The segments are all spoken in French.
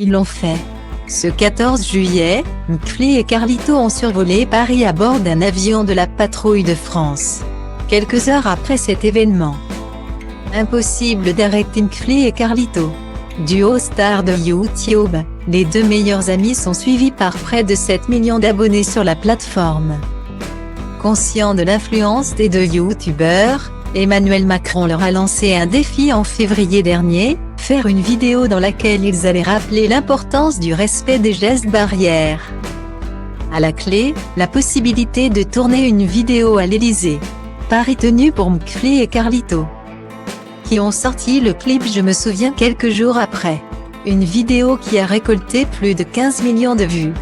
ils l'ont fait. Ce 14 juillet, Mkfli et Carlito ont survolé Paris à bord d'un avion de la patrouille de France. Quelques heures après cet événement, impossible d'arrêter Mkfli et Carlito. Duo star de YouTube, les deux meilleurs amis sont suivis par près de 7 millions d'abonnés sur la plateforme. Conscient de l'influence des deux youtubeurs, Emmanuel Macron leur a lancé un défi en février dernier, faire une vidéo dans laquelle ils allaient rappeler l'importance du respect des gestes barrières. À la clé, la possibilité de tourner une vidéo à l'Élysée. Pari tenu pour Mkfli et Carlito, qui ont sorti le clip Je me souviens quelques jours après. Une vidéo qui a récolté plus de 15 millions de vues.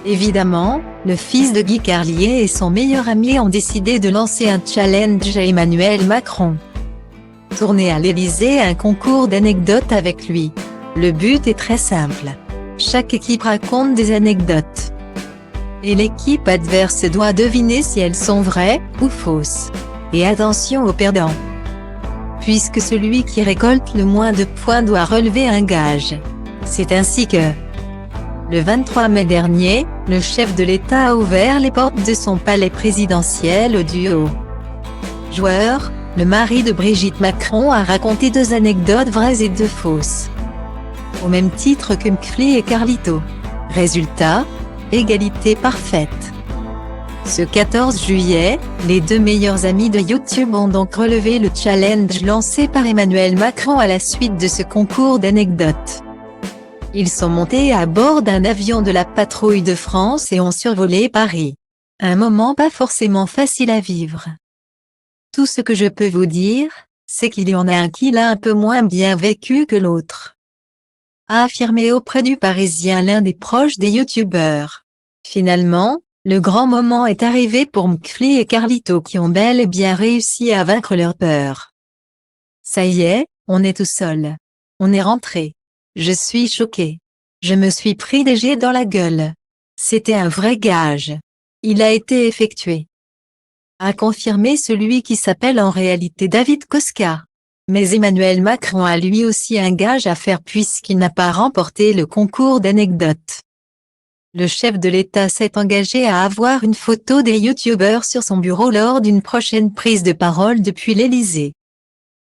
Évidemment, le fils de Guy Carlier et son meilleur ami ont décidé de lancer un challenge à Emmanuel Macron. Tourner à l'Élysée un concours d'anecdotes avec lui. Le but est très simple. Chaque équipe raconte des anecdotes. Et l'équipe adverse doit deviner si elles sont vraies ou fausses. Et attention aux perdants, puisque celui qui récolte le moins de points doit relever un gage. C'est ainsi que, le 23 mai dernier, le chef de l'État a ouvert les portes de son palais présidentiel au duo joueur. Le mari de Brigitte Macron a raconté 2 anecdotes vraies et 2 fausses, au même titre que Mkfli et Carlito. Résultat, égalité parfaite. Ce 14 juillet, les deux meilleurs amis de YouTube ont donc relevé le challenge lancé par Emmanuel Macron à la suite de ce concours d'anecdotes. Ils sont montés à bord d'un avion de la patrouille de France et ont survolé Paris. Un moment pas forcément facile à vivre. Tout ce que je peux vous dire, c'est qu'il y en a un qui l'a un peu moins bien vécu que l'autre, a affirmé auprès du Parisien l'un des proches des youtubeurs. Finalement, le grand moment est arrivé pour Mkfli et Carlito qui ont bel et bien réussi à vaincre leur peur. Ça y est, on est tout seul. On est rentré. Je suis choqué. Je me suis pris des jets dans la gueule. C'était un vrai gage. Il a été effectué, a confirmé celui qui s'appelle en réalité David Koska. Mais Emmanuel Macron a lui aussi un gage à faire puisqu'il n'a pas remporté le concours d'anecdotes. Le chef de l'État s'est engagé à avoir une photo des youtubeurs sur son bureau lors d'une prochaine prise de parole depuis l'Élysée.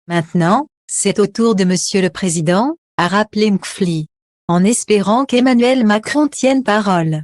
Maintenant, c'est au tour de Monsieur le Président, a rappelé Mkfli, en espérant qu'Emmanuel Macron tienne parole.